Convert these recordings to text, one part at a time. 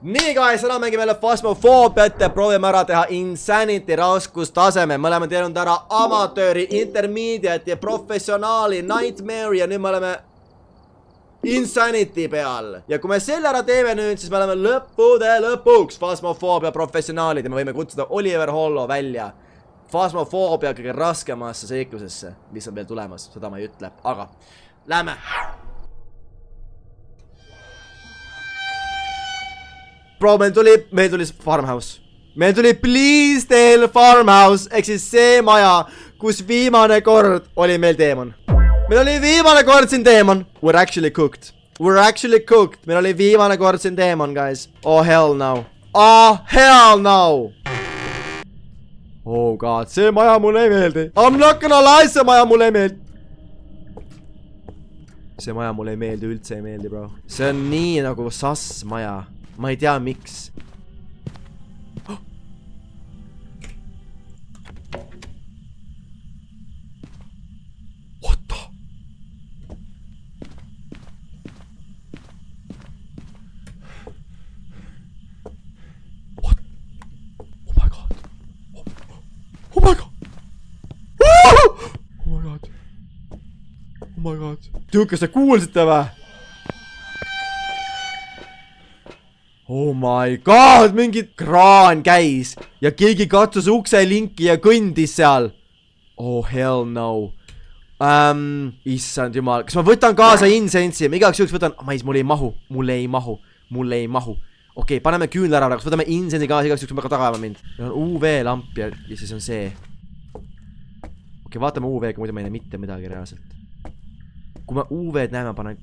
nii guys, täna mängime jälle Phasmophobiat ja proovime ära teha Insanity raskustaseme. Me oleme teinud ära amatööri, intermediate ja professionaali, Nightmare ja nüüd me oleme Insanity peal. Ja kui me selle ära teeme nüüd, siis me oleme lõppude lõpuks Phasmophobia professionaalid ja me võime kutsuda Oliver Hollo välja Phasmophobia kõige raskemasse seiklusesse, mis on veel tulemas, seda ma ei ütle, aga lähme. Bro, meil tuli farmhouse. Meil tuli Please Tell Farmhouse, ehk siis see maja, kus viimane kord oli meil teemon. Meil oli viimane kord siin teemon. We're actually cooked. Meil oli viimane kord siin teemon, guys. Oh hell no. Oh god, see maja mulle ei meeldi. I'm not gonna lie, see maja mulle ei meeldi. See maja mulle ei meeldi, üldse ei meeldi, bro. See on nii nagu sass maja. Ma ei tea miks. What the? What? Oh my god. Oh my god. Oh my god. Oh my god. Dude, kas te kuulsite või? Oh my god, mingi kraan käis ja keegi katsus ukse linki ja kõndis seal. Oh hell no. Issand jumal, kas ma võtan kaasa insensi? Ma igaks juhuks võtan, mulle ei mahu. Okei, paneme küünla ära, kas võtame insensi kaasa igaks juhuks, ma hakkan tagama mind. Meil on UV lamp ja siis on see. Okei, vaatame UV-ga, muidu ma ei näe mitte midagi reaalselt. Kui ma UV-d näeme, panen...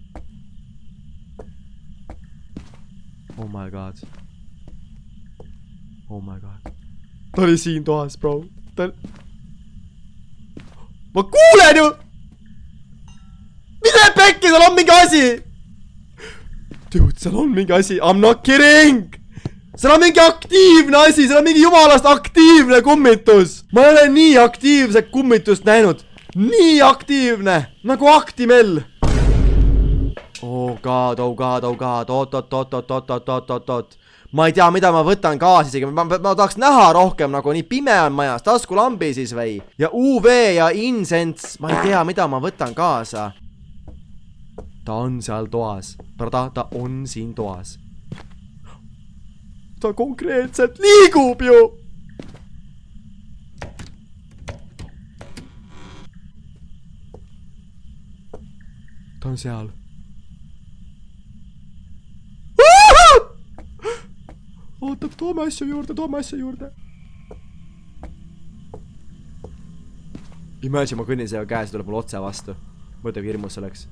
Oh my god. Ta oli siin toas, bro. Ma kuulen ju! Mine pekki, seal on mingi asi! Dude, seal on mingi asi. I'm not kidding! Seal on mingi aktiivne asi, seal on mingi jumalast aktiivne kummitus. Ma ei ole nii aktiivset kummitust näinud. Nii aktiivne, nagu Actimel. Oh god. Oot. Ma ei tea, mida ma võtan kaasa isegi. Ma tahaks näha rohkem, nagu nii pime on majas. Taskulambi siis või? Ja UV ja insens. Ma ei tea, mida ma võtan kaasa. Ta on seal toas. Ta on siin toas. Ta konkreetselt liigub ju. Ta on seal. Ootab, toome asju juurde. Imagine, ma kõnnin selle käes, tuleb mul otse vastu. Mõtle, kui hirmus see oleks.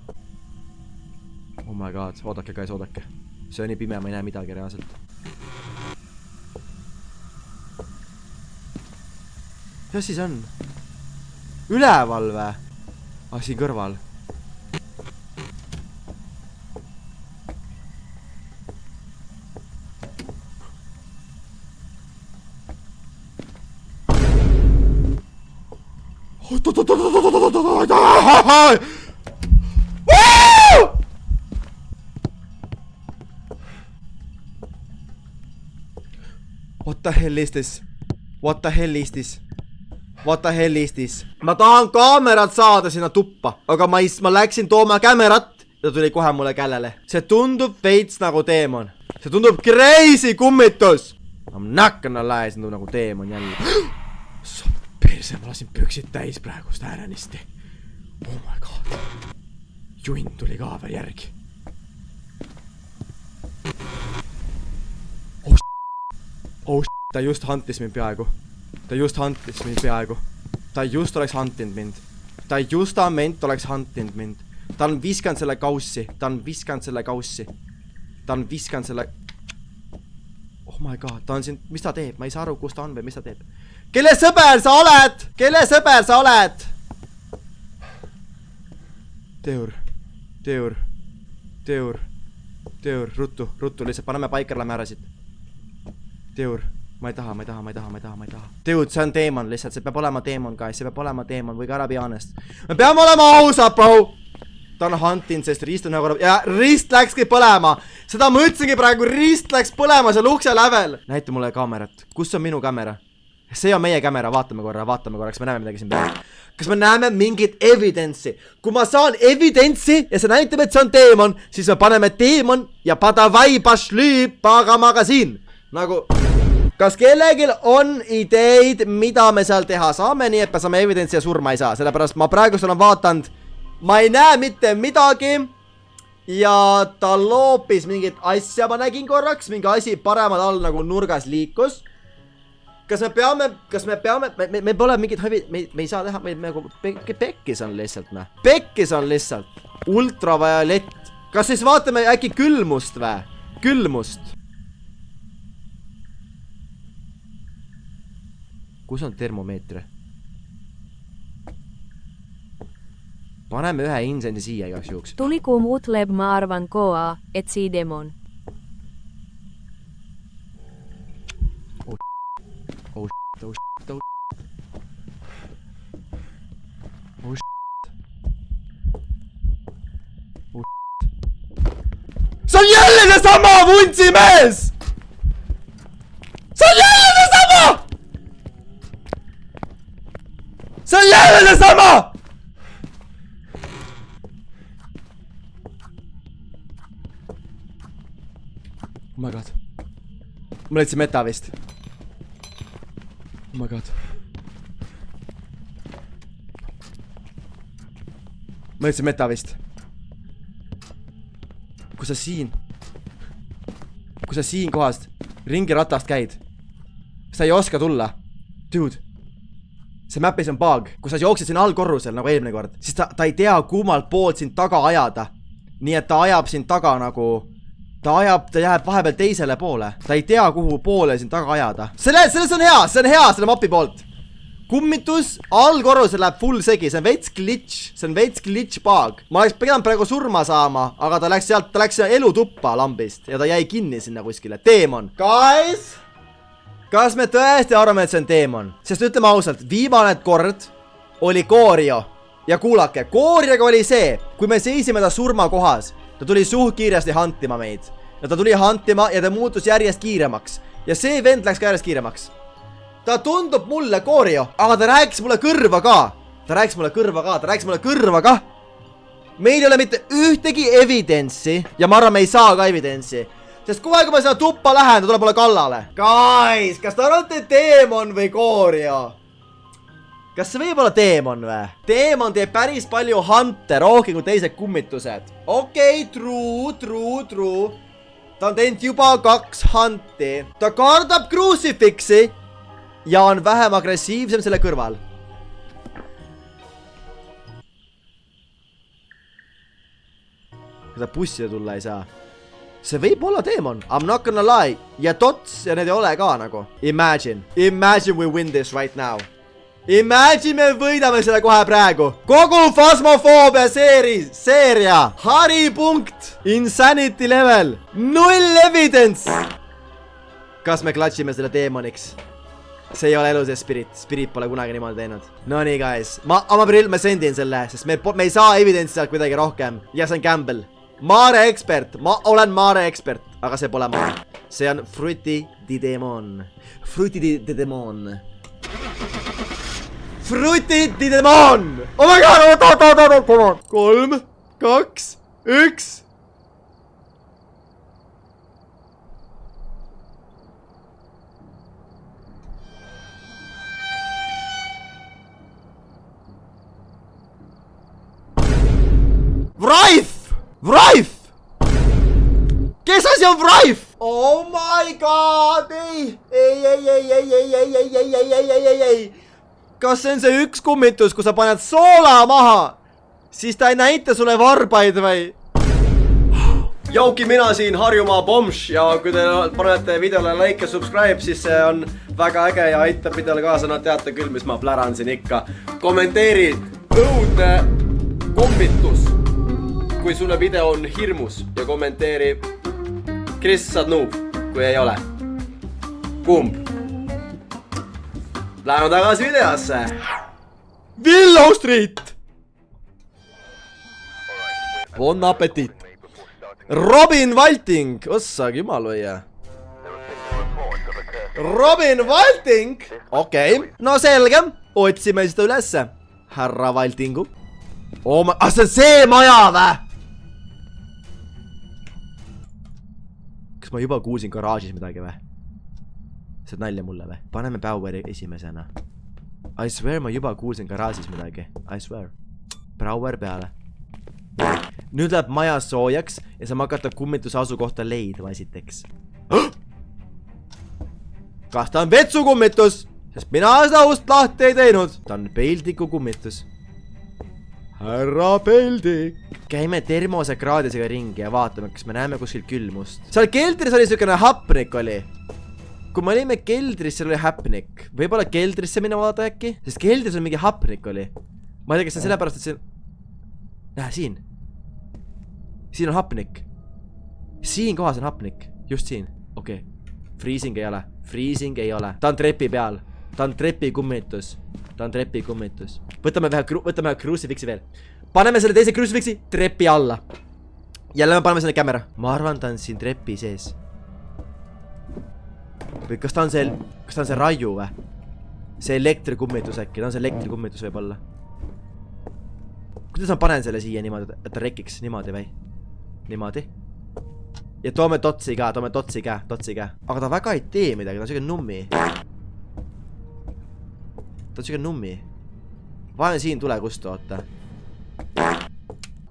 Oh my god, oodake, guys, oodake. See on nii pime, ma ei näe midagi reaalselt. Mis siis on? Üleval või? Siin kõrval. What the hell is this? Ma tahan kaamerat saada sinna tuppa, aga ma läksin tooma kaamerat ja tuli kohe mulle källele. See tundub veits nagu teemon. See tundub crazy kummitus. I'm not gonna lie, see tundub nagu teemon jälle. Perse, ma lasin püksid täis praegust äärenisti. Oh my god. Juin tuli ka veel järgi. Oh shit, ta just huntis mind peaaegu. Ta just oleks huntinud mind. Ta on viskanud selle kaussi. Oh my god, ta on siin, mis ta teeb? Ma ei saa aru, kus ta on või mis ta teeb. Kelle sõber sa oled? Teur, ruttu lihtsalt, paneme paika, lähme ära siit. Teur, ma ei taha. Dude, see on teemon lihtsalt, see peab olema teemon, guys, või ka ära be honest. Me peame olema ausad, bro. ta on huntinud, sest rist on nagu ja rist läkski põlema. Seda ma ütlesingi praegu, rist läks põlema seal ukse lävel. Näita mulle kaamerat. Kus on minu kaamera? See on meie kaamera, vaatame korraks, me näeme midagi siin peal. Kas me näeme mingit evidentsi? Kui ma saan evidentsi ja see näitab, et see on teemon, siis me paneme teemon ja padavai pašlü pagamaga siin. Nagu, kas kellegil on ideid, mida me seal teha saame, nii et me saame evidentsi ja surma ei saa. Sellepärast ma praegu olen vaatanud, ma ei näe mitte midagi ja ta loopis mingit asja, ma nägin korraks, mingi asi paremal all nagu nurgas liikus. Kas me peame, me pole mingit hävi, me ei saa teha, me nagu pekkis on lihtsalt, Pekkis on lihtsalt. Ultravajalett. Kas siis vaatame äkki külmust või? Külmust. Kus on termomeetri? Paneme ühe insendi siia igaks juhuks. Tuli kumutleb, ma arvan koa, et sii demon. See on jälle see sama vuntsi mees! See on jälle see sama! See on jälle see sama! Oh my god. Ma leidsin meta vist. Oh my god. Ma leidsin meta vist. Kui sa siin kohast ringi ratast käid, sa ei oska tulla. Dude, see mapis on bug. Kui sa jooksid siin allkorrusel nagu eelmine kord, siis ta ei tea kummalt poolt sind taga ajada. Nii et ta ajab sind taga nagu, ta jääb vahepeal teisele poole. Ta ei tea kuhu poole sind taga ajada. Selles on hea, selle mapi poolt. Kummitus allkorrusel läheb full segi, see on veits glitch bug. Ma oleks pidanud praegu surma saama, aga ta läks elutuppa lambist ja ta jäi kinni sinna kuskile. Teemon. Guys, kas me tõesti arvame, et see on teemon? Sest ütleme ausalt, viimane kord oli Koorio. Ja kuulake, Koorioga oli see, kui me seisime ta surmakohas, ta tuli suht kiiresti hantima meid. Ja ta tuli hantima ja ta muutus järjest kiiremaks. Ja see vend läks ka järjest kiiremaks. Ta tundub mulle Koorio, aga ta rääkis mulle kõrva ka. Meil ei ole mitte ühtegi evidentsi ja ma arvan, me ei saa ka evidentsi. Sest kohe, kui ma seda tuppa lähen, ta tuleb mulle kallale. Guys, kas te olete teemon või Koorio? Kas see võib olla teemon või? Teemon teeb päris palju hunte, rohkem kui teised kummitused. Okei, true. Ta on teinud juba 2 hunti. Ta kardab crucifixi ja on vähem agressiivsem selle kõrval. Seda bussile tulla ei saa. See võib olla teemon. I'm not gonna lie. Ja tots ja need ei ole ka nagu. Imagine we win this right now. Imagine me võidame selle kohe praegu. Kogu Phasmophobia seeria. Haripunkt. Insanity level. 0 evidence. Kas me klatšime selle teemoniks? See ei ole elu see Spirit pole kunagi niimoodi teinud. No nii guys, ma sendin selle, sest me ei saa evidentsi sealt kuidagi rohkem. Ja see on Gamble. Mare ekspert, ma olen Mare ekspert, aga see pole ma. See on Fruity di Demon. Fruity di Demon. Oh my god, come on. 3, 2, 1. Wraith! Kes asi on Wraith? Oh my god, ei. Kas see on see üks kummitus, kui sa paned soola maha, siis ta ei näita sulle varbaid või? Jauki, mina siin Harjumaa Bomš ja kui te panete videole like ja subscribe, siis see on väga äge ja aitab videole kaasa. No teate küll, mis ma pläran siin ikka. Kommenteeri õudne kummitus, kui sulle video on hirmus ja kommenteeri Kris, saad noob, kui ei ole. Kumb? Läheme tagasi videosse. Willow Street! Bon appetit. Robin Valting. Ossagi jumal või? Robin Valting. Okei. No selge. Otsime seda ülesse. Härra Valtingu. See on see maja vä? Kas ma juba kuulsin garaažis midagi vä? See nalja mulle vä? Paneme Baueri esimesena. I swear ma juba kuulsin garaažis midagi. I swear. Bauer peale. Nüüd läheb maja soojaks ja saame hakata kummituse asukohta leidma esiteks. Kas ta on vetsukummitus? Sest mina seda ust lahti ei teinud. Ta on Peldiku kummitus. Härra Peldik. Käime termosekraadisega ringi ja vaatame, kas me näeme kuskil külmust. Seal keldris oli sükene hapnik oli. Kui me olime keldris, seal oli hapnik. Võibolla keldrisse minna vaadata äkki? Sest keldris on mingi hapnik oli. Ma ei tea, kas see on sellepärast, et see... Näe, siin. Siin on hapnik. Siin kohas on hapnik. Just siin. Okei. Freezing ei ole. Freezing ei ole. Ta on trepi peal. Ta on trepi kummitus. Ta on trepi kummitus. Võtame ühe crucifixi veel. Paneme selle teise crucifixi trepi alla. Jälle me paneme selle kamera. Ma arvan, ta on siin trepi sees. Või kas ta on see raju või? See elektrikummitus äkki. Ta on see elektrikummitus võib olla. Kuidas ma panen selle siia niimoodi, et ta rekiks niimoodi või? Niimoodi. Ja toome totsi ka. Aga ta väga ei tee midagi, ta on siuke nummi. Ta on siuke nummi. Vaene siin tule kustu, oota.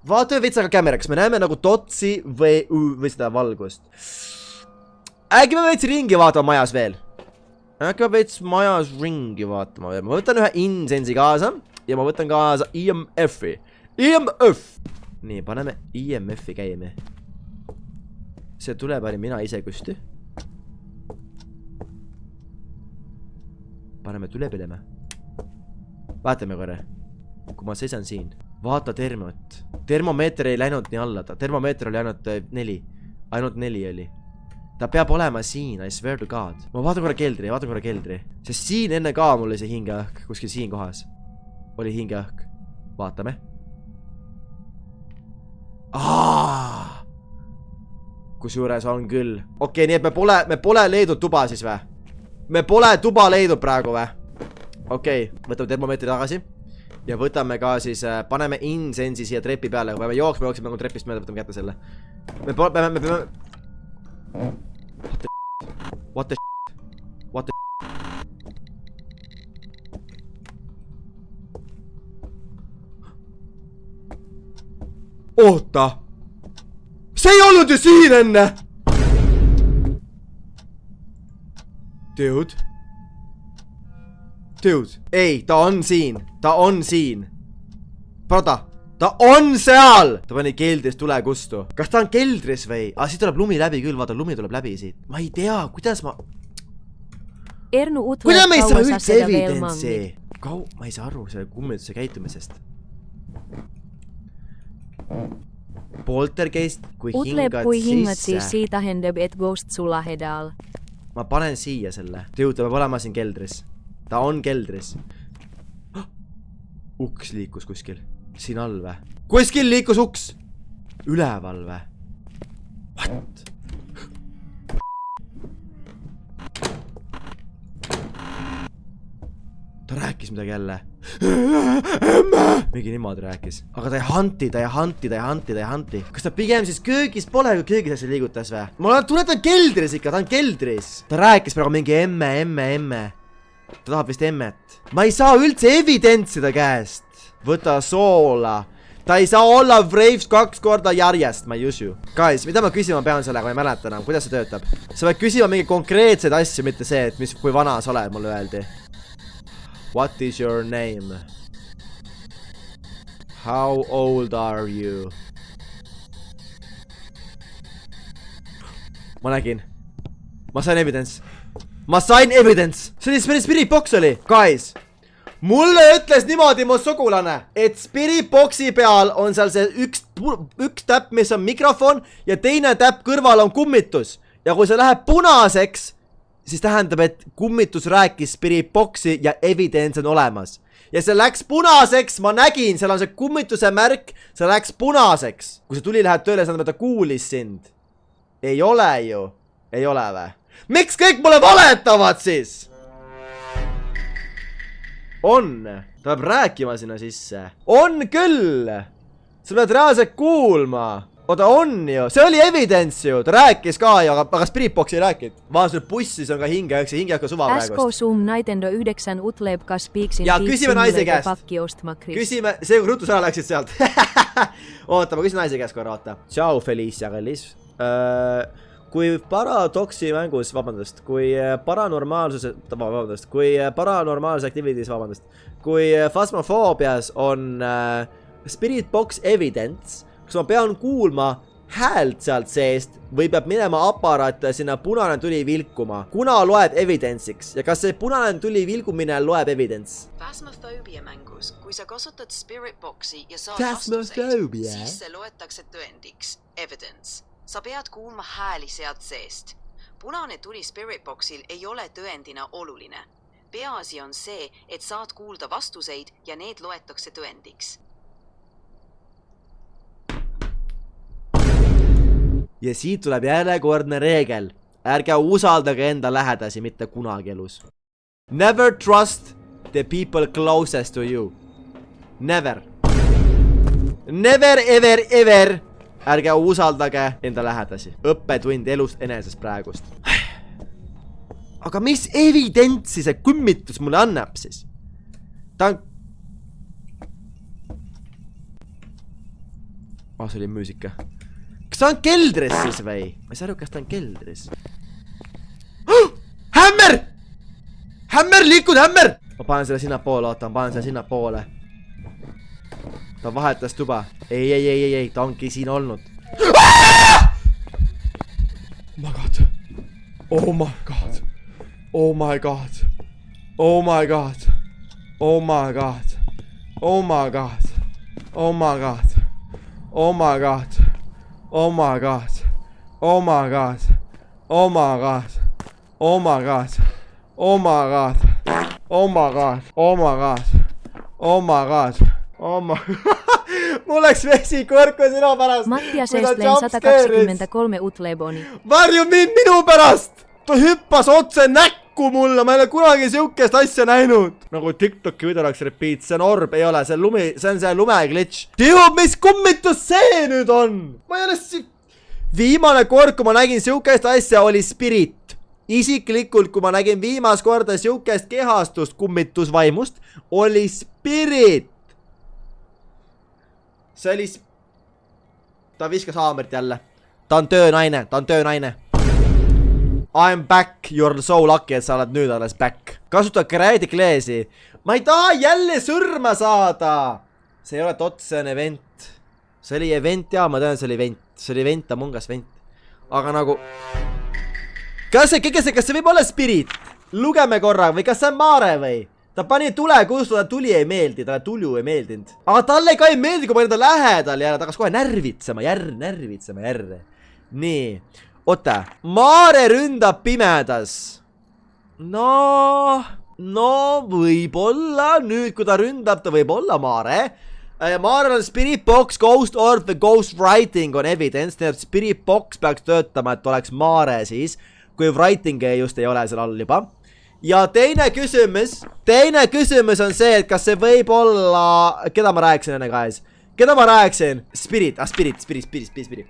Vaatame vitsaga kamera, kas me näeme nagu totsi või seda valgust. Äkki me veits ringi vaatama majas veel. Äkki me veits majas ringi vaatama veel. Ma võtan ühe insensi kaasa ja ma võtan kaasa IMF-i. IMF! Nii, paneme IMF-i käime. See tule panin mina ise kusti. Paneme tule pileme. Vaatame korra. Kui ma seisan siin. Vaata termot. Termomeeter ei läinud nii alla. Termomeeter oli ainult 4. Ainult 4 oli. Ta peab olema siin, I swear to God. Ma vaatan korra keldri. Sest siin enne ka mul oli see hingeõhk. Kuskil siin kohas. Oli hingeõhk. Vaatame. Kusjuures on küll. Okei, nii et me pole leidnud tuba siis või? Me pole tuba leidnud praegu või? Okei, võtame termomeetri tagasi. Ja võtame ka siis, paneme insensi siia trepi peale. Kui peame jooksma nagu trepist mööda, võtame kätte selle. Me peame... What the Oota! See ei olnud ju siin enne! Dude. Ei, ta on siin. Prada, ta on seal! Ta pani keldris tule kustu. Kas ta on keldris või? Siit tuleb lumi läbi küll, vaata, lumi tuleb läbi siit. Ma ei tea, kuidas ma... Kuidas me ei saa üldse evidentsi? Ma ei saa aru selle kummituse käitumisest. Poltergeist, kui hingad siis siitä hendeb et ghost sulla hedal. Ma panen siia selle. Dude, ta peab olema siin keldris. Ta on keldris. Uks liikus kuskil. Siin all vä? Kuskil liikus uks. Üleval vä? What? Ta rääkis midagi jälle. Mingi niimoodi rääkis. Aga ta ei hanti. Kas ta pigem siis köögis pole, kui köögis asja liigutas vä? Ma tunnetan, ta on keldris ikka, ta on keldris. Ta rääkis praegu mingi emme. Ta tahab vist emmet. Ma ei saa üldse evidentsi ta käest. Võta soola. Ta ei saa olla Vraves 2 korda järjest, ma ei usu. Guys, mida ma küsima pean sellega, ma ei mäleta enam, kuidas see töötab. Sa pead küsima mingi konkreetseid asju, mitte see, et kui vana sa oled, mulle öeldi. What is your name? How old are you? Ma nägin. Ma sain evidence. See oli Spirit Box oli. Guys, mulle ütles niimoodi mu sugulane, et Spirit Boxi peal on seal see üks täpp, mis on mikrofon ja teine täpp kõrval on kummitus. Ja kui see läheb punaseks, siis tähendab, et kummitus rääkis Spirit Boxi ja evidence on olemas. Ja see läks punaseks, ma nägin, seal on see kummituse märk, see läks punaseks. Kui see tuli läheb tööle, see tähendab, et ta kuulis sind. Ei ole ju. Ei ole või? Miks kõik mulle valetavad siis? On. Ta peab rääkima sinna sisse. On küll. Sa pead reaalselt kuulma. Oota, on ju. See oli evidence ju. Ta rääkis ka ju, aga Spirit Box ei rääkinud. Vaas nüüd bussis on ka hinge, eks see hinge hakka suva praegust. Äsko Zoom Naitendo 9 utleb, kas piiksin ja küsime naise käest. Pakki ostma, Chris. Küsime, see kui rutus ära läksid sealt. Oota, ma küsin naise käest korra, oota. Ciao, Felicia, kallis. Kui paradoksi mängus, vabandust, kui paranormaalse activities, vabandust, kui Phasmophobias on Spirit Box evidence, kas ma pean kuulma häält sealt seest või peab minema aparaat sinna punane tuli vilkuma, kuna loeb evidence'iks ja kas see punane tuli vilgumine loeb evidence? Phasmophobia mängus, kui sa kasutad Spirit Boxi ja saad vastuseid, siis see loetakse tõendiks, evidence. Sa pead kuulma hääli sealt seest. Punane tuli Spirit Boxil ei ole tõendina oluline. Peaasi on see, et saad kuulda vastuseid ja need loetakse tõendiks. Ja siit tuleb järjekordne reegel. Ärge usaldage enda lähedasi mitte kunagi elus. Never trust the people closest to you. Never. Never, ever, ever. Ärge usaldage enda lähedasi. Õppetund elust enesest praegust. Aga mis evidentsi see kummitus mulle annab siis? Ta on... see oli muusika. Kas ta on keldris siis või? Ma ei saa aru, kas ta on keldris. Hämmer! Hämmer, liikud, hämmer! Ma panen selle sinna poole, oota, ma panen selle sinna poole. Ta vahetas tuba. Ei, ta ongi siin olnud. Oh my god. Oh my god. Oh my god. Oh my god. Oh my god. Oh my god. Oh my god. Oh my god. Oh my god. Oh my god. Oh my god. Oh my god. Oh my god. Oh my god. Oh my god. Oh my mul läks vesi kõrku sinu pärast. Mattias Estlen 123 utleboni. Varju mind minu pärast. Ta hüppas otse näkku mulle. Ma ei ole kunagi siukest asja näinud. Nagu TikToki video oleks repeat. See on orb, ei ole. See on see lumeglitch. Tihub, mis kummitus see nüüd on? Ma ei ole viimane kord, kui ma nägin siukest asja, oli Spirit. Isiklikult, kui ma nägin viimast korda siukest kehastust kummitusvaimust, oli Spirit. See oli... Ta viskas haamrit jälle. Ta on töönaine, ta on töönaine. I'm back, you're so lucky, et sa oled nüüd alles back. Kasuta Creative Glaze'i. Ma ei taha jälle surma saada. See ei ole tots, see on event. See oli event, jaa, ma tean, see oli event. See oli event, Among Us event. Aga nagu... Kas see võib olla Spirit? Lugeme korra, või kas see on Mare või? Ta pani tule, kus ta tuli ei meeldi, talle tulju ei meeldinud. Aga talle ka ei meeldi, kui pani ta lähedal ja ta hakkas kohe närvitsema, järre. Nii, oota, Mare ründab pimedas. No võib-olla, nüüd kui ta ründab, ta võib olla Mare. Marel on Spirit Box, Ghost Orb või Ghost Writing on evidence, nii et Spirit Box peaks töötama, et oleks Mare siis, kui Writing just ei ole seal all juba. Ja teine küsimus on see, et kas see võib olla, keda ma rääksin enne guys? Keda ma rääksin? Spirit,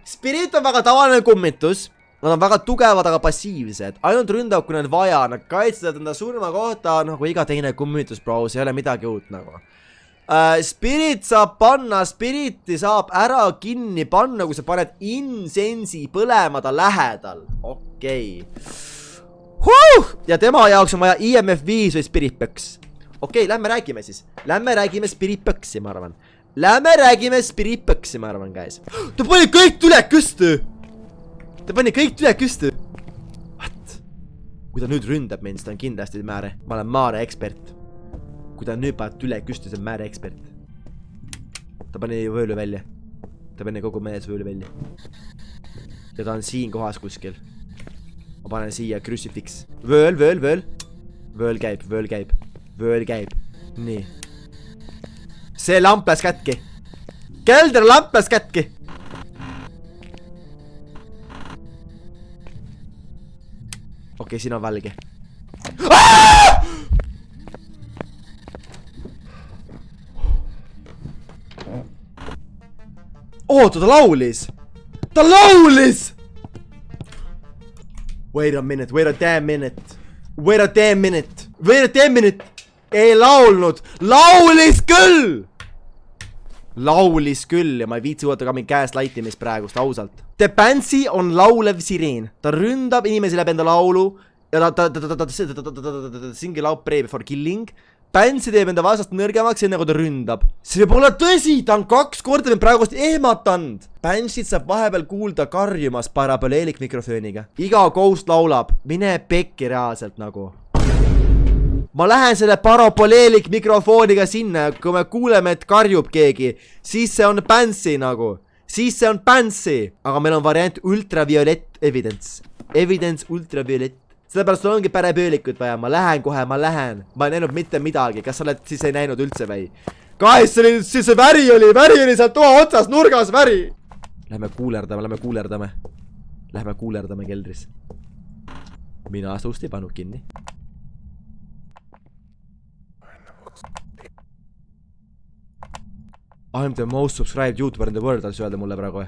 Spirit on väga tavaline kummitus. Nad on väga tugevad, aga passiivsed. Ainult ründavad, kui nad vaja. Nad kaitsevad enda surma kohta nagu iga teine kummitus, bro. See ei ole midagi uut nagu. Spirit saab panna, Spiriti saab ära kinni panna, kui sa paned insensi põlema ta lähedal. Okei. Ja tema jaoks on vaja IMF 5 või Spirit Box. Okei, lähme räägime siis. Lähme räägime Spirit Boxi, ma arvan. Guys. Ta pani kõik üle küstu. What? Kui ta nüüd ründab mind, siis ta on kindlasti Määre. Ma olen Mare ekspert. Kui ta nüüd paneb üle küstu, see on Määre ekspert. Ta pani vöölu välja. Ta pani kogu mees vöölu välja. Ja ta on siin kohas kuskil. Ma panen siia crucifix. Vööl. Vööl käib. Nii. See lamp läks kätki. Kelder lamp läks kätki. Okei, siin on valge. Oota, ta laulis! Ta laulis! Wait a damn minute. Ei laulnud. Laulis küll ja ma ei viitsi võtta ka mind käest laitimist praegust, ausalt. The Pansy on laulev sireen. Ta ründab inimesi läbi enda laulu ja ta singi laub pray before killing. Pansy teeb enda vastast nõrgemaks enne kui ta ründab. See võib olla tõsi, ta on 2 korda mind praegust ehmatanud. Pansy't saab vahepeal kuulda karjumas paraboleelik mikrofoniga. Iga ghost laulab, mine pekki reaalselt nagu. Ma lähen selle paraboleelik mikrofoniga sinna, kui me kuuleme, et karjub keegi, siis see on Pansy nagu. Siis see on Pansy. Aga meil on variant ultraviolet evidence. Evidence ultraviolet. Sellepärast ongi pärepöölikut vaja, ma lähen kohe. Ma ei näinud mitte midagi, kas sa oled siis ei näinud üldse või? Guys, see väri oli seal toa otsas, nurgas väri! Lähme kuulerdame keldris. Mina suust ei pannud kinni. I am the most subscribed YouTuber in the world, alles öelda mulle praegu.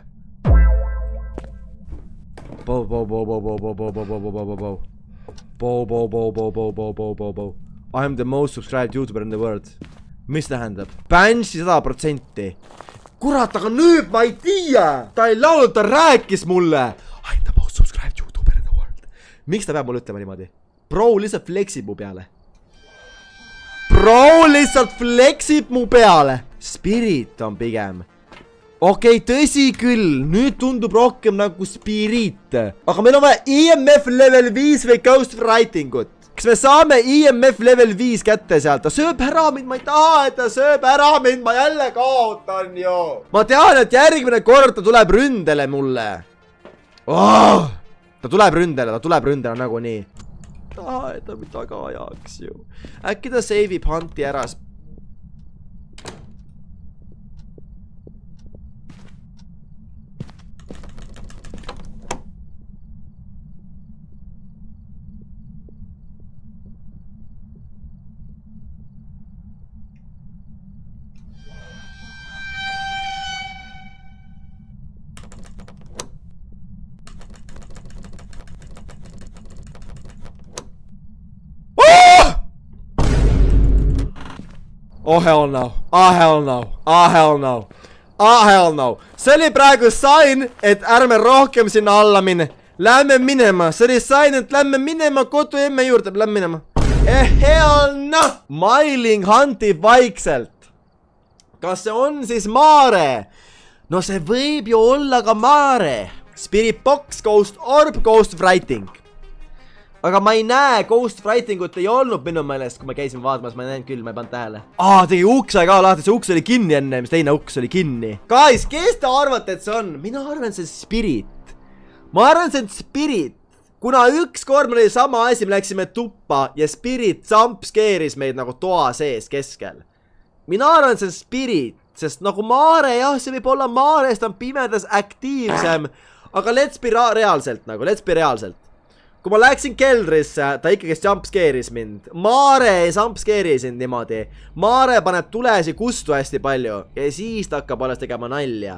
I am the most subscribed YouTuber in the world. Mis tähendab? Banshee 100%. Kurat, aga nüüd ma ei tea! Ta ei laulnud, ta rääkis mulle. I am the most subscribed YouTuber in the world. Miks ta peab mulle ütlema niimoodi? Bro lihtsalt fleksib mu peale. Spirit on pigem. Okei, tõsi küll, nüüd tundub rohkem nagu Spirit. Aga meil on vaja EMF level 5 või Ghost Writingut. Kas me saame EMF level 5 kätte sealt? Ta sööb ära mind, ma ei taha, et ta sööb ära mind, ma jälle kaotan ju. Ma tean, et järgmine kord ta tuleb ründele mulle. Ta tuleb ründele nagu nii. Taha, et ta mind taga ajaks ju. Äkki ta seivib Hunti ära. Oh hell no. See oli praegu sign, et ärme rohkem sinna alla minne. Lähme minema. See oli sign, et lähme minema kodu emme juurde. Lähme minema. Hell no. Mailing Hunti vaikselt. Kas see on siis Mare? No see võib ju olla ka Mare. Spirit Box, Ghost Orb, Ghost Writing. Aga ma ei näe, Ghost Writingut ei olnud minu meelest, kui me käisime vaatamas, ma ei näinud küll, ma ei pannud tähele. Tegi uks sai ka lahti, see uks oli kinni enne, mis teine uks oli kinni. Guys, kes te arvate, et see on? Mina arvan, see on Spirit. Ma arvan, see on Spirit. Kuna ükskord meil oli sama asi, me läksime tuppa ja Spirit jumpscare'is meid nagu toa sees keskel. Mina arvan, see on Spirit, sest nagu Mare, jah, see võib olla Mare, sest ta on pimedas aktiivsem. Aga let's be reaalselt. Kui ma läksin keldrisse, ta ikkagi jumpscare'is mind. Mare ei jumpscare'i sind niimoodi. Mare paneb tulesi kustu hästi palju ja siis ta hakkab alles tegema nalja.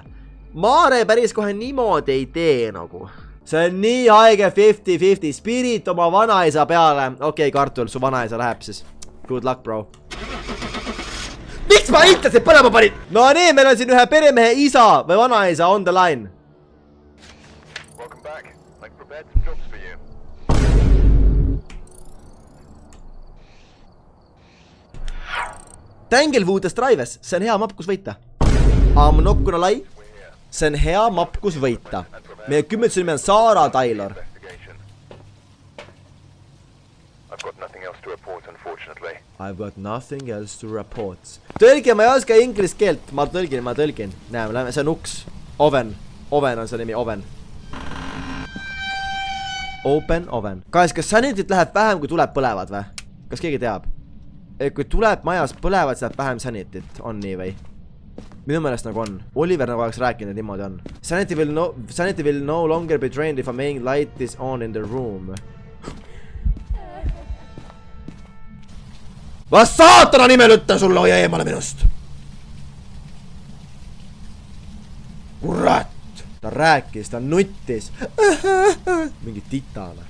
Mare päris kohe niimoodi ei tee nagu. See on nii haige 50-50. Spirit oma vanaisa peale. Okei, Kartul, su vanaisa läheb siis. Good luck, bro. Miks ma eitasin põlema panin? No nii, meil on siin ühe peremehe isa või vanaisa on the line. Welcome back. I've prepared some jobs for you. Tanglewood'est Drives, see on hea mapp, kus võita. I'm not gonna lie. See on hea mapp, kus võita. Meie kümmetuse nimi on Sarah Taylor. I've got nothing else to report, unfortunately. I've got nothing else to report. Tõlgi, ma ei oska inglise keelt. Ma tõlgin. Näeme, see on uks. Oven on see nimi, oven. Open oven. Kas sanityt läheb vähem, kui tuleb põlevad või? Kas keegi teab? Kui tuleb majas põlevad, siis läheb vähem sanityt. On nii või? Minu meelest nagu on. Oliver nagu oleks rääkinud, niimoodi on. Sanity will no longer be drained if a main light is on in the room. Ma saatana nimel ütlen sulle, hoia eemale minust! Kurat! Ta rääkis, ta nuttis. Mingi titale.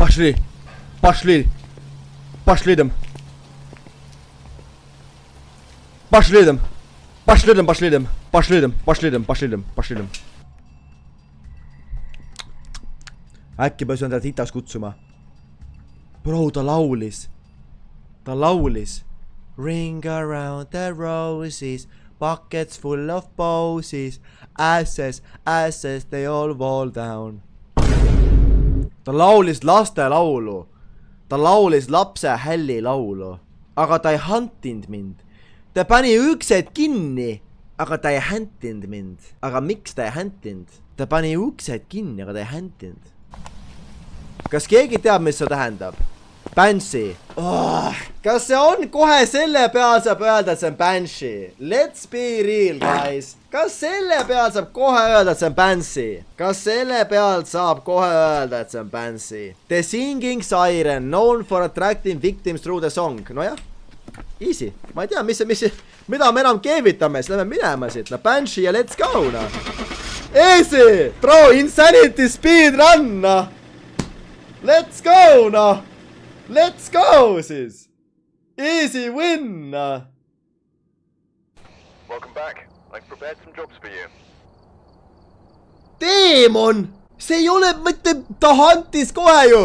Пошли! Пошли! Пошли там! Пошли там! Пошли там! Пошли там! Пошли там! Пошли там! Пошли там! Пошли там! Äkki ma pean teda titas kutsuma. Bro, ta laulis. Ta laulis. Ring around the roses, buckets full of posies, asses, they all fall down. Ta laulis laste laulu. Ta laulis lapse hälli laulu. Aga ta ei hantinud mind. Ta pani üksed kinni, aga ta ei hantinud mind. Aga miks ta ei hantinud? Ta pani üksed kinni, aga ta ei hantinud. Kas keegi teab, mis see tähendab? Banshee. Kas see on kohe selle peal saab öelda, et see on Banshee? Let's be real, guys. Kas selle peal saab kohe öelda, et see on Banshee? Kas selle peal saab kohe öelda, et see on Banshee? The singing siren, known for attracting victims through the song. Nojah, easy. Ma ei tea, mida me enam keevitame, siis lähme minema siit. No Banshee ja let's go, no. Easy! Bro, insanity speedrun, no. Let's go, no. Let's go, siis. Easy win, no. Welcome back. I've prepared some jobs for you. Teemon! See ei ole mitte ta hantis kohe ju!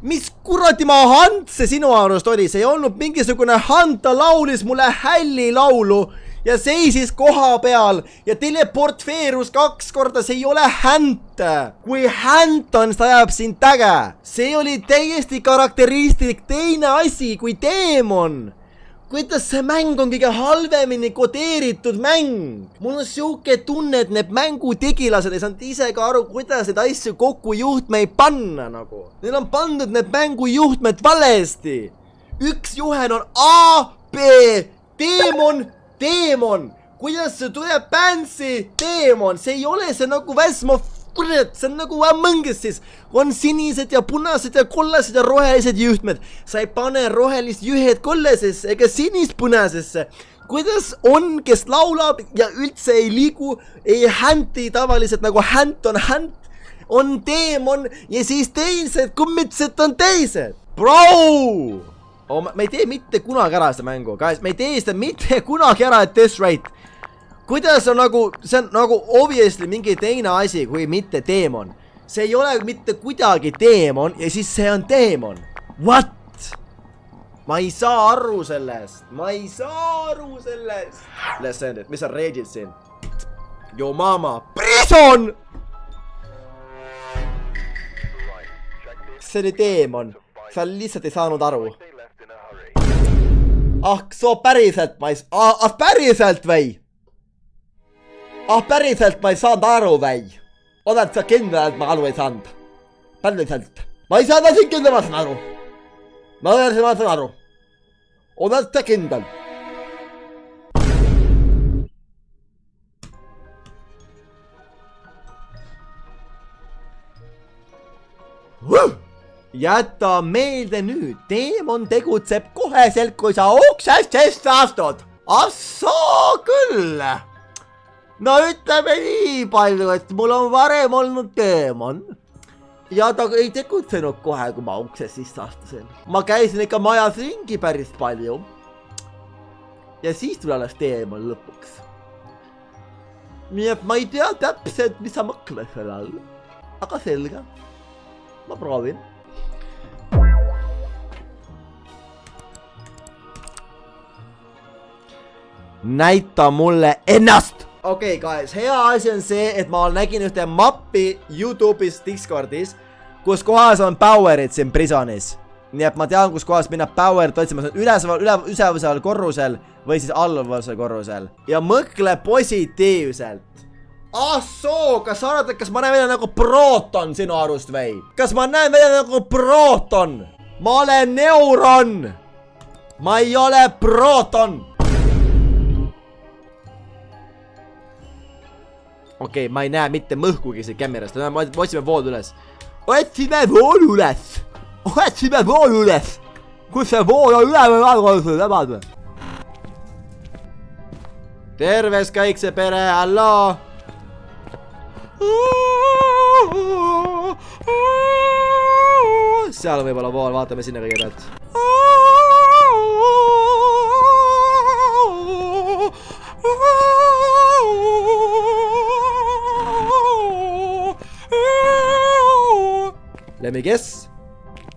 Mis kuradi ma hant see sinu arust oli? See ei olnud mingisugune hant, ta laulis mulle hälli laulu ja seisis koha peal ja teleportfeerus 2 korda, see ei ole hänt. Kui hänt on, seda ajab siin täge. See oli täiesti karakteristik teine asi kui teemon. Kuidas see mäng on kõige halvemini kodeeritud mäng? Mul on siuke tunne, et need mängutegilased ei saanud ise ka aru, kuidas need asju kokku juhtmeid panna nagu. Neil on pandud need mängujuhtmed valesti. Üks juhen on A, B, teemon, teemon. Kuidas see tuleb Banshee, teemon? See ei ole see nagu Väsmov. Kurat, see on nagu Among-Us siis. On sinised ja punased ja kollased ja rohelised juhtmed. Sa ei pane rohelist juhed kollasesse ega sinist punasesse. Kuidas on, kes laulab ja üldse ei liigu, ei hänti tavaliselt nagu hänt, on teemon ja siis teised kummitsed on teised. Bro! Me ei tee mitte kunagi ära seda mängu, guys. Me ei tee seda mitte kunagi ära, et Death Rate. Kuidas on nagu, see on nagu obviously mingi teine asi kui mitte teemon. See ei ole mitte kuidagi teemon ja siis see on teemon. What? Ma ei saa aru sellest. Let's end it. Mis on reedid siin? Yo mama. Prison! See oli teemon. Sa lihtsalt ei saanud aru. So päriselt ma ei... päriselt või? Päriselt ma ei saanud aru või? Oled sa kindel, et ma aru ei saanud? Päriselt. Ma ei saanud siin kindel, ma saan aru. Ma saan aru. Oled sa kindel? Jäta meelde nüüd. Teemon tegutseb koheselt, kui sa uksest sest astud. Soo küll. No ütleme nii palju, et mul on varem olnud teemon ja ta ei tegutsenud kohe, kui ma uksest sisse astusin. Ma käisin ikka majas ringi päris palju ja siis tuli alles teemon lõpuks. nii et ma ei tea täpselt, mis sa mõtled selle all. Aga selge. Ma proovin. Näita mulle ennast! Okei, guys, hea asi on see, et ma nägin ühte mappi YouTube'is, Discordis, kus kohas on powerid siin prisonis. Nii et ma tean, kus kohas minna powerit otsima, see on üleval korrusel või siis alluvasel korrusel. Ja mõtle positiivselt. Soo, kas sa arvad, et kas ma näen välja nagu proton sinu arust või? Kas ma näen välja nagu proton? Ma olen neuron! Ma ei ole proton! Okei, ma ei näe mitte mõhkugi see kämmerast, me otsime voolu üles. Otsime voolu üles! Otsime voolu üles! Kus see vool on üleval algorusel, läbad või? Terves kõik see pere, halloo! Seal on võib-olla vool, vaatame sinna kõigepealt. Lähme kes?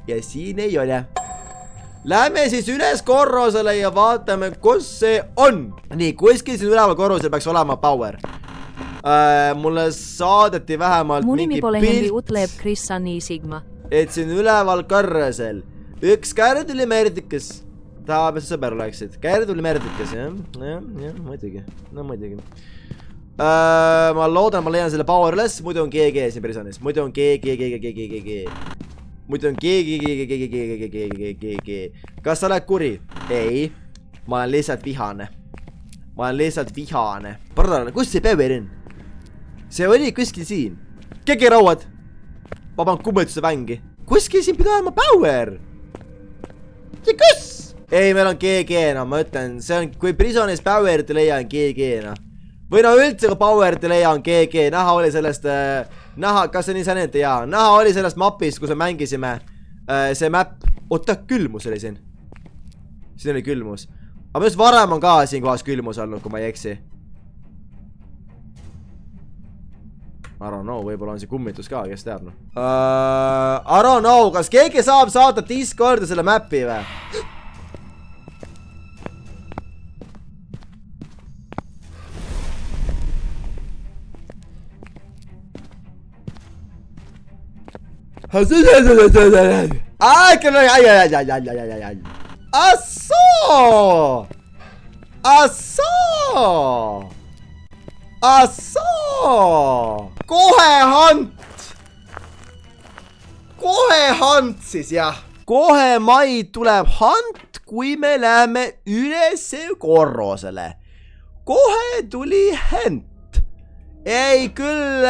Ja siin ei ole. Lähme siis üles korrusele ja vaatame, kus see on. Nii, kuskil siin üleval korrusel peaks olema power. Mulle saadeti vähemalt Mu mingi nimi pole Henry pilt, Utleb Chris Sunny Sigma. et siin üleval korrusel üks Kärt oli merdikas. Tahab, et sa sõber oleksid. Kärt oli merdikas, jah, muidugi. No muidugi. Ma loodan, ma leian selle power üles, muidu on GG siin prisonis. Muidu on GG. Muidu on GG. Kas sa oled kuri? Ei. Ma olen lihtsalt vihane. Pardon, kus see power on? See oli kuskil siin. Keegi rauad. Ma panen kummetuse vängi. Kuskil siin pidi olema power. Ja kus? Ei, meil on GG, no ma ütlen. See on, kui prisonis powerit ei leia, on GG, no. Või no üldse, kui powerit ei leia, on GG. Näha oli sellest, kas see nii saneti? Jaa. Näha oli sellest mapist, kus me mängisime see map. Oota, külmus oli siin. Siin oli külmus. Aga minu arust varem on ka siin kohas külmus olnud, kui ma ei eksi. I don't know, võib-olla on see kummitus ka, kes teab, no. I don't know, kas keegi saab saata Discordi selle mappi või? Assoo! Kohe hunt siis, jah. Kohe maid tuleb hunt, kui me läheme üles korrusele. Kohe tuli hunt. Ei, küll.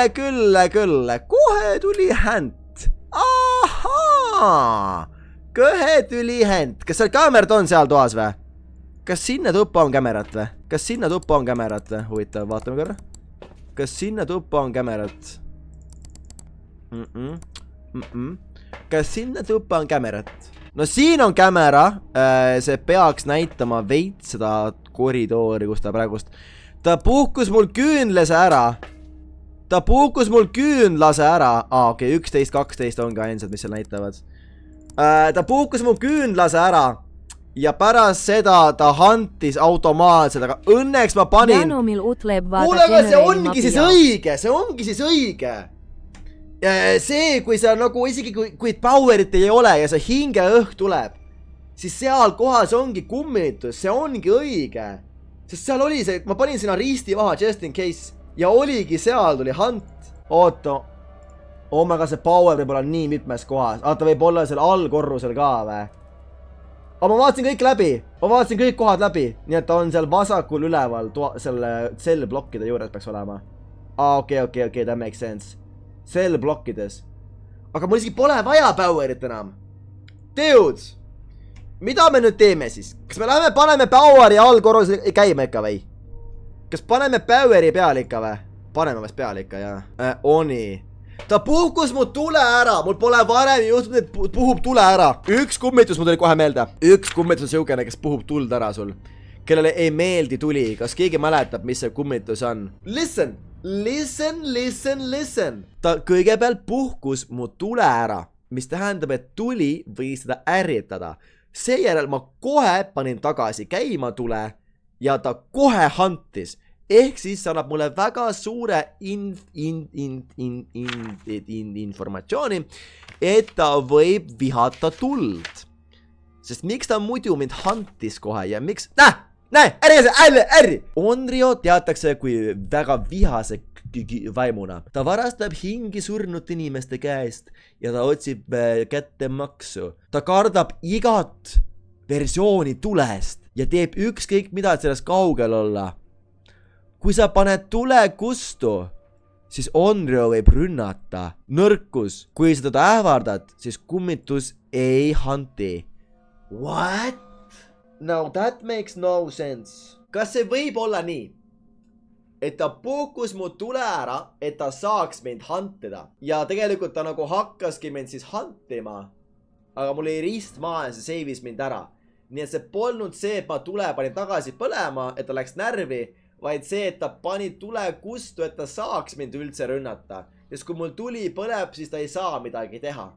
Kohe tuli hunt. Ahaa. Kohe tuli hunt. Kas seal kaamerad on seal toas või? Kas sinna tuppa on kaamerat või? Huvitav, vaatame korra. Kas sinna tuppa on kaamerat? Kas sinna tuppa on kaamerat? No siin on kaamera. See peaks näitama veits seda koridori, kus ta praegust. Ta puhkus mul küünlase ära. Okei, 11, 12 on ka ainsad, mis seal näitavad. Ta puhkus mul küünlase ära. Ja pärast seda ta hantis automaatselt, aga õnneks ma panin... Kuule, aga see ongi siis õige. See, kui sa nagu isegi kui powerit ei ole ja see hingeõhk tuleb, siis seal kohas ongi kummitus, see ongi õige. Sest seal oli see, ma panin sinna risti maha just in case ja oligi seal tuli hunt. Oota, aga see power võib olla nii mitmes kohas. Ta võib olla seal allkorrusel ka või? Aga ma vaatasin kõik läbi. Ma vaatasin kõik kohad läbi. Nii et ta on seal vasakul üleval selle cell-blokkide juures peaks olema. Okei, that makes sense. Cell-blokkides. Aga mul isegi pole vaja powerit enam. Dudes, mida me nüüd teeme siis? Kas me läheme paneme poweri allkorrusel käima ikka või? Kas paneme poweri peale ikka või? Paneme vast peale ikka, jah. Oni. Ta puhkus mu tule ära, mul pole varem juhtunud, et puhub tule ära. Üks kummitus mul tuli kohe meelde. Üks kummitus on siukene, kes puhub tuld ära sul. Kellele ei meeldi tuli. Kas keegi mäletab, mis see kummitus on? Listen, Listen. Ta kõigepealt puhkus mu tule ära, mis tähendab, et tuli võis seda ärritada. Seejärel ma kohe panin tagasi käima tule ja ta kohe hantis. Ehk siis annab mulle väga suure informatsiooni, et ta võib vihata tuld. Sest miks ta muidu mind hantis kohe ja miks... Ärri! Onryo teatakse kui väga vihase vaimuna. Ta varastab hingi surnud inimeste käest ja ta otsib kättemaksu. Ta kardab igat versiooni tulest ja teeb ükskõik mida sellest kaugel olla. Kui sa paned tule kustu, siis Onryo võib rünnata. Nõrkus, kui sa teda ähvardad, siis kummitus ei hanti. What? No that makes no sense. Kas see võib olla nii, et ta puhkus mu tule ära, et ta saaks mind hantida? Ja tegelikult ta nagu hakkaski mind siis hantima, aga mul ei ristmaa ja see seivis mind ära. Nii et see polnud see, et ma tule panin tagasi põlema, et ta läks närvi, vaid see, et ta pani tule kustu, et ta saaks mind üldse rünnata. Sest kui mul tuli põleb, siis ta ei saa midagi teha.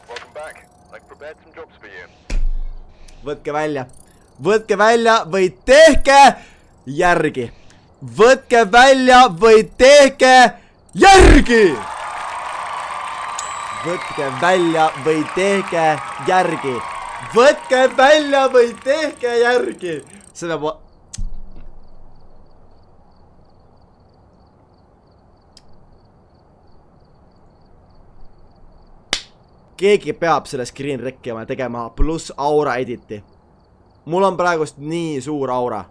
Welcome back. I've prepared some jobs for you. Võtke välja või tehke järgi. Võtke välja või tehke järgi. Võtke välja või tehke järgi. Võtke välja või tehke järgi. See peab... Keegi peab selle screen rekkima ja tegema pluss aura editi. Mul on praegust nii suur aura.